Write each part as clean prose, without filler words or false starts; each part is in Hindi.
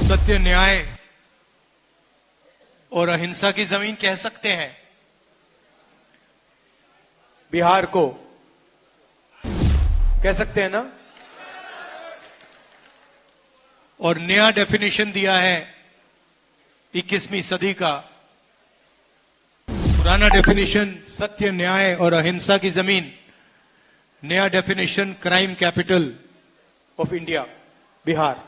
सत्य, न्याय और अहिंसा की जमीन कह सकते हैं बिहार को, कह सकते हैं ना। और नया डेफिनेशन दिया है 21वीं सदी का। पुराना डेफिनेशन सत्य, न्याय और अहिंसा की जमीन, नया definition crime capital of India Bihar.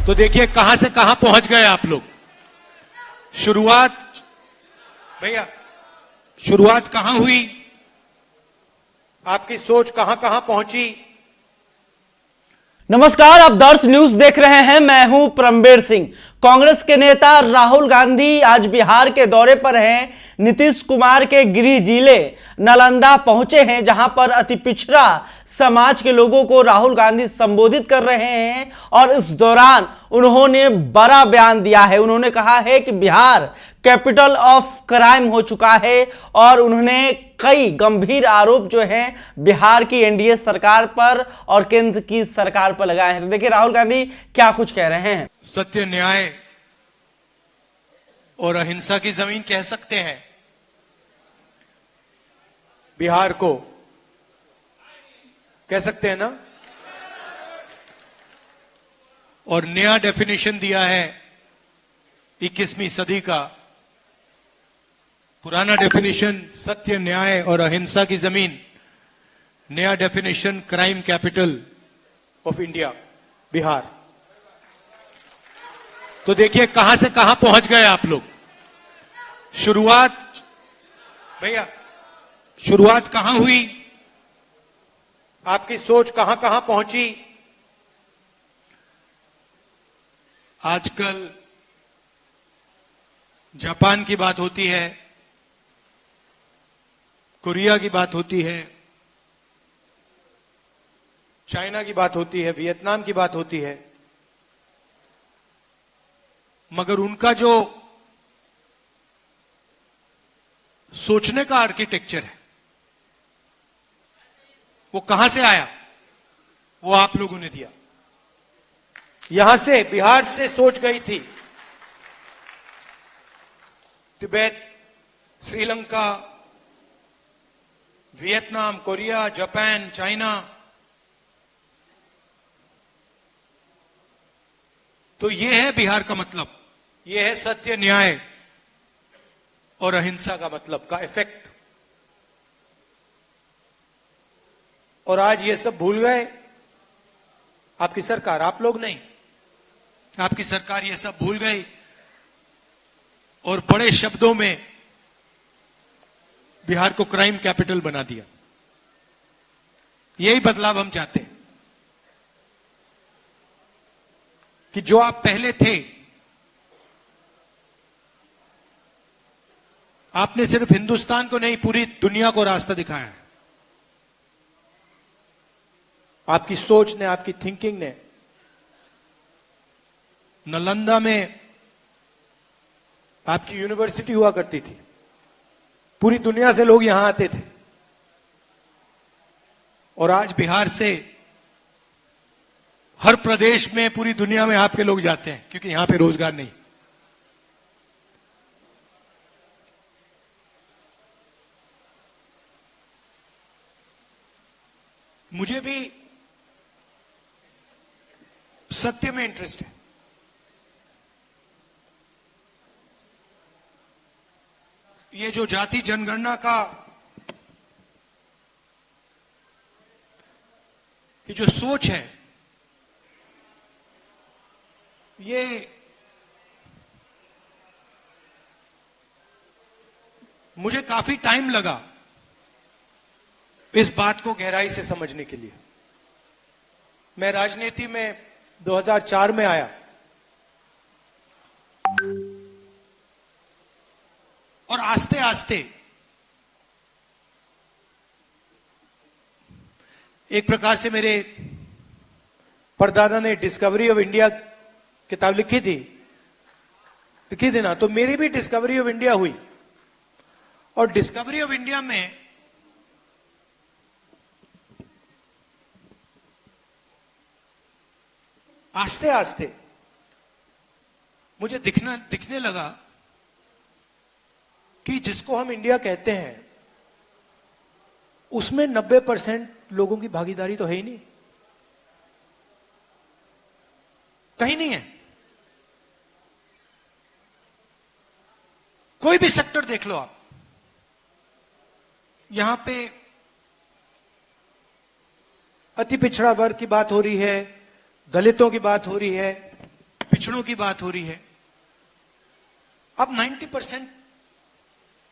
तो देखिए कहां से कहां पहुंच गए आप लोग। शुरुआत भैया, शुरुआत कहां हुई, आपकी सोच कहां कहां पहुंची। नमस्कार, आप दर्श न्यूज देख रहे हैं। मैं हूं परमबीर सिंह। कांग्रेस के नेता राहुल गांधी आज बिहार के दौरे पर हैं। नीतीश कुमार के गृह जिले नालंदा पहुंचे हैं, जहां पर अति पिछड़ा समाज के लोगों को राहुल गांधी संबोधित कर रहे हैं। और इस दौरान उन्होंने बड़ा बयान दिया है। उन्होंने कहा है कि बिहार कैपिटल ऑफ क्राइम हो चुका है और उन्होंने कई गंभीर आरोप जो हैं बिहार की एनडीए सरकार पर और केंद्र की सरकार पर लगाए हैं। तो देखिए राहुल गांधी क्या कुछ कह रहे हैं। सत्य, न्याय और अहिंसा की जमीन कह सकते हैं बिहार को, कह सकते हैं ना। और नया डेफिनेशन दिया है 21वीं सदी का। पुराना डेफिनेशन सत्य, न्याय और अहिंसा की जमीन, नया definition crime capital of India Bihar. तो देखिए कहां से कहां पहुंच गए आप लोग। शुरुआत भैया, शुरुआत कहां हुई, आपकी सोच कहां कहां पहुंची। आजकल जापान की बात होती है, कोरिया की बात होती है, चाइना की बात होती है, वियतनाम की बात होती है, मगर उनका जो सोचने का आर्किटेक्चर है वो कहां से आया, वो आप लोगों ने दिया। यहां से, बिहार से सोच गई थी। Tibet, Sri Lanka, Vietnam, Korea, Japan, China. तो यह है बिहार का मतलब, यह है सत्य, न्याय और अहिंसा का मतलब, का इफेक्ट। और आज ये सब भूल गए आपकी सरकार, आप लोग नहीं, आपकी सरकार ये सब भूल गई और बड़े शब्दों में बिहार को क्राइम कैपिटल बना दिया। यही बदलाव हम चाहते हैं कि जो आप पहले थे, आपने सिर्फ हिंदुस्तान को नहीं पूरी दुनिया को रास्ता दिखाया है। आपकी सोच ने, आपकी थिंकिंग ने। नालंदा में आपकी यूनिवर्सिटी हुआ करती थी, पूरी दुनिया से लोग यहां आते थे। और आज बिहार से हर प्रदेश में, पूरी दुनिया में आपके लोग जाते हैं, क्योंकि यहां पे रोजगार नहीं। मुझे भी सत्य में इंटरेस्ट है। ये जो जाति जनगणना का कि जो सोच है, ये मुझे काफी टाइम लगा इस बात को गहराई से समझने के लिए। मैं राजनीति में 2004 में आया और आस्ते आस्ते एक प्रकार से मेरे परदादा ने डिस्कवरी ऑफ इंडिया किताब लिखी थी ना, तो मेरी भी डिस्कवरी ऑफ इंडिया हुई। और डिस्कवरी ऑफ इंडिया में आस्ते आस्ते मुझे दिखने लगा कि जिसको हम इंडिया कहते हैं उसमें 90% लोगों की भागीदारी तो है ही नहीं, कहीं नहीं है। कोई भी सेक्टर देख लो आप, यहां पे अति पिछड़ा वर्ग की बात हो रही है, दलितों की बात हो रही है, पिछड़ों की बात हो रही है। अब 90%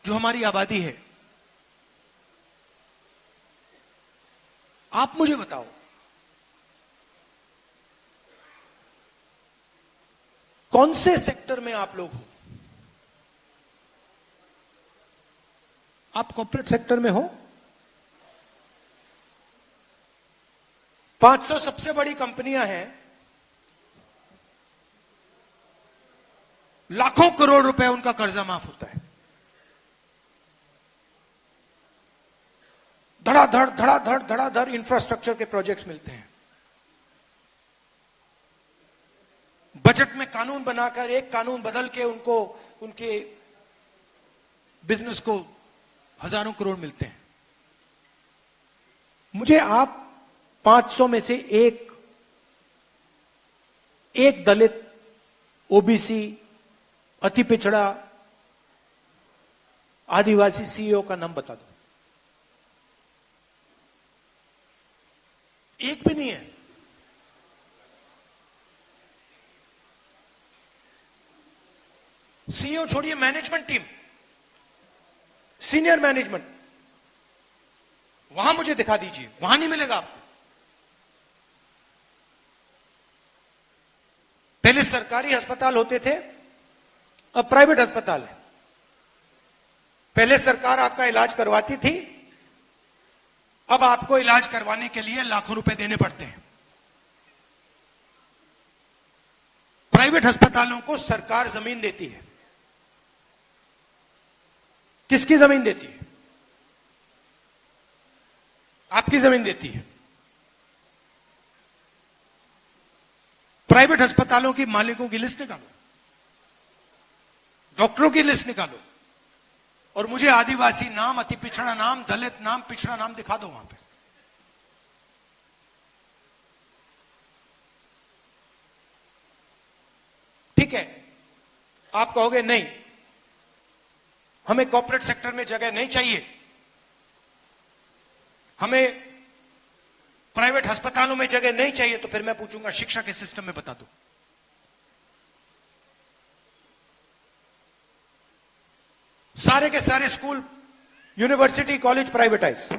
जो हमारी आबादी है, आप मुझे बताओ कौन से सेक्टर में आप लोग हो? आप कॉर्पोरेट सेक्टर में हो? 500 सबसे बड़ी कंपनियां हैं, लाखों करोड़ रुपए उनका कर्जा माफ होता है। धड़ाधड़ इंफ्रास्ट्रक्चर के प्रोजेक्ट्स मिलते हैं। बजट में कानून बनाकर एक कानून बदल के उनको उनके बिजनेस को हजारों करोड़ मिलते हैं। मुझे आप 500 में से एक दलित, ओबीसी, अति पिछड़ा, आदिवासी सीईओ का नाम बता दो। एक भी नहीं है। सीईओ छोड़िए, मैनेजमेंट टीम, सीनियर मैनेजमेंट, वहां मुझे दिखा दीजिए, वहां नहीं मिलेगा आपको। पहले सरकारी अस्पताल होते थे, अब प्राइवेट अस्पताल है। पहले सरकार आपका इलाज करवाती थी, अब आपको इलाज करवाने के लिए लाखों रुपए देने पड़ते हैं। प्राइवेट अस्पतालों को सरकार जमीन देती है। किसकी जमीन देती है? आपकी जमीन देती है। प्राइवेट अस्पतालों की मालिकों की लिस्ट निकालो, डॉक्टरों की लिस्ट निकालो, और मुझे आदिवासी नाम, अति पिछड़ा नाम, दलित नाम, पिछड़ा नाम दिखा दो वहां पे। ठीक है, आप कहोगे नहीं, हमें कॉर्पोरेट सेक्टर में जगह नहीं चाहिए, हमें प्राइवेट अस्पतालों में जगह नहीं चाहिए। तो फिर मैं पूछूंगा, शिक्षा के सिस्टम में बता दो। सारे के सारे स्कूल, यूनिवर्सिटी, कॉलेज प्राइवेटाइज,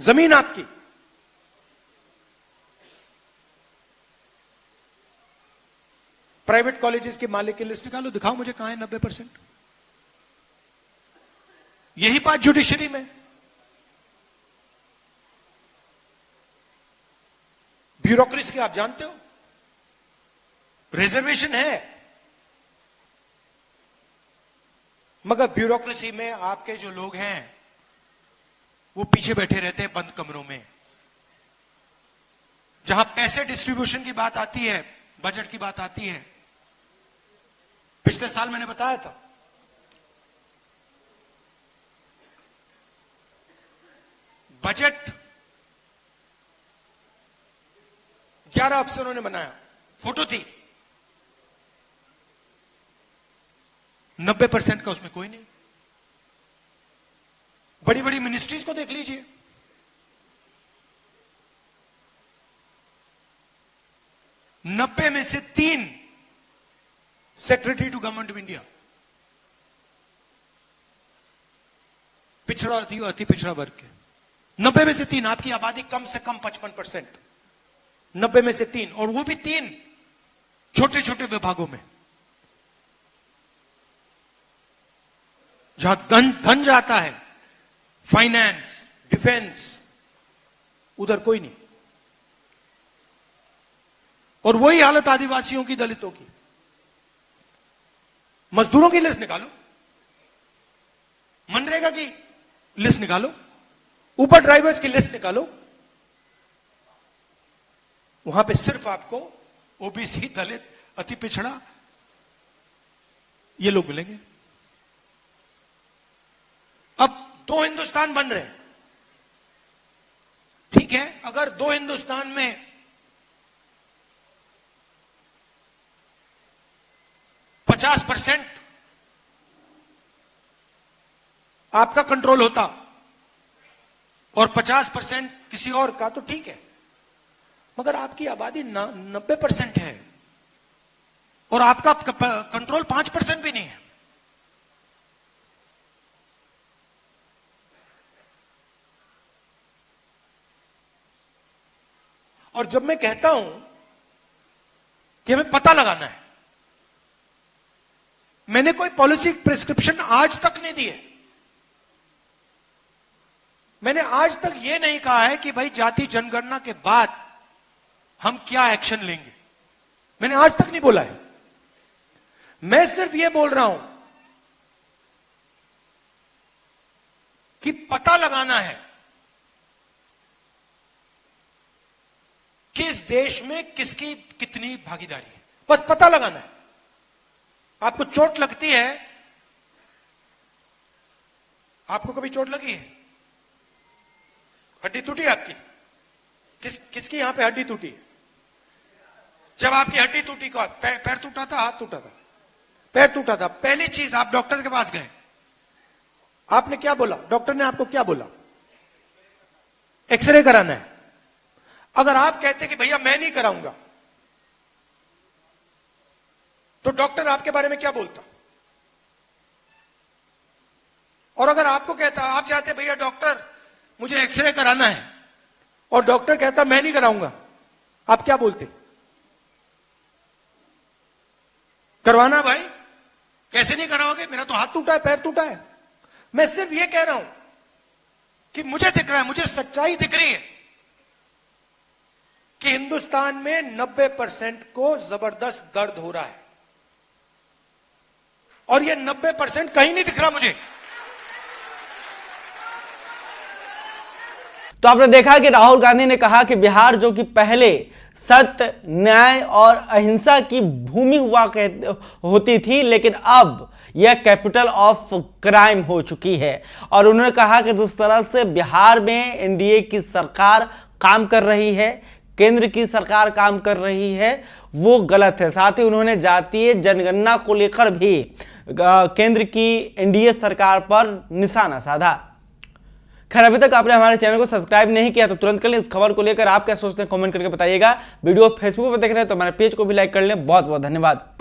जमीन आपकी, प्राइवेट कॉलेजेस के मालिक की लिस्ट निकालो, दिखाओ मुझे कहां है 90%। यही बात जुडिशरी में, ब्यूरोक्रेसी की आप जानते हो, रिजर्वेशन है, मगर ब्यूरोक्रेसी में आपके जो लोग हैं वो पीछे बैठे रहते हैं बंद कमरों में। जहां पैसे डिस्ट्रीब्यूशन की बात आती है, बजट की बात आती है, पिछले साल मैंने बताया था, बजट 11 अफसरों ने बनाया, फोटो थी, 90% का उसमें कोई नहीं। बड़ी बड़ी मिनिस्ट्रीज को देख लीजिए, नब्बे में से 3 secretary to government of India पिछड़ा, अति पिछड़ा वर्ग के, 90 में से 3। आपकी आबादी कम से कम 55%, 90 में से 3, और वो भी 3 छोटे छोटे विभागों में। जहां धन जाता है, फाइनेंस, डिफेंस, उधर कोई नहीं। और वही हालत आदिवासियों की, दलितों की। मजदूरों की लिस्ट निकालो, मनरेगा की लिस्ट निकालो, ऊपर ड्राइवर्स की लिस्ट निकालो, वहां पे सिर्फ आपको ओबीसी, दलित, अति पिछड़ा ये लोग मिलेंगे। अब दो हिंदुस्तान बन रहे हैं, ठीक है। अगर दो हिंदुस्तान में 50% आपका कंट्रोल होता और 50% किसी और का, तो ठीक है। मगर आपकी आबादी 90% है और आपका कंट्रोल 5% भी नहीं है। और जब मैं कहता हूं कि हमें पता लगाना है, मैंने कोई पॉलिसी प्रिस्क्रिप्शन आज तक नहीं दी है। मैंने आज तक यह नहीं कहा है कि भाई जाति जनगणना के बाद हम क्या एक्शन लेंगे, मैंने आज तक नहीं बोला है। मैं सिर्फ यह बोल रहा हूं कि पता लगाना है कि इस देश में किसकी कितनी भागीदारी है, बस पता लगाना है। आपको चोट लगती है, आपको कभी चोट लगी है, हड्डी टूटी आपकी, किसकी यहां पे हड्डी टूटी? जब आपकी हड्डी टूटी, का पैर टूटा था, हाथ टूटा था, पैर टूटा था, पहली चीज आप डॉक्टर के पास गए, आपने क्या बोला? डॉक्टर ने आपको क्या बोला? एक्सरे कराना है। अगर आप कहते कि भैया मैं नहीं कराऊंगा, तो डॉक्टर आपके बारे में क्या बोलता? और अगर आपको कहता, आप चाहते भैया डॉक्टर मुझे एक्सरे कराना है, और डॉक्टर कहता मैं नहीं कराऊंगा, आप क्या बोलते? करवाना भाई, कैसे नहीं कराओगे, मेरा तो हाथ टूटा है, पैर टूटा है। मैं सिर्फ ये कह रहा हूं कि मुझे दिख रहा है, मुझे सच्चाई दिख रही है कि हिंदुस्तान में 90% को जबरदस्त दर्द हो रहा है, और ये 90% कहीं नहीं दिख रहा मुझे। तो आपने देखा कि राहुल गांधी ने कहा कि बिहार जो कि पहले सत्य, न्याय और अहिंसा की भूमि हुआ होती थी, लेकिन अब यह कैपिटल ऑफ क्राइम हो चुकी है। और उन्होंने कहा कि जिस तरह से बिहार में एनडीए की सरकार काम कर रही है, केंद्र की सरकार काम कर रही है, वो गलत है। साथ ही उन्होंने जातीय जनगणना को लेकर भी केंद्र की एनडीए सरकार पर निशाना साधा। खैर, अभी तक आपने हमारे चैनल को सब्सक्राइब नहीं किया तो तुरंत कर लें। इस खबर को लेकर आप क्या सोचते हैं कमेंट करके बताइएगा। वीडियो फेसबुक पर देख रहे हैं तो हमारे पेज को भी लाइक कर लें। बहुत बहुत धन्यवाद।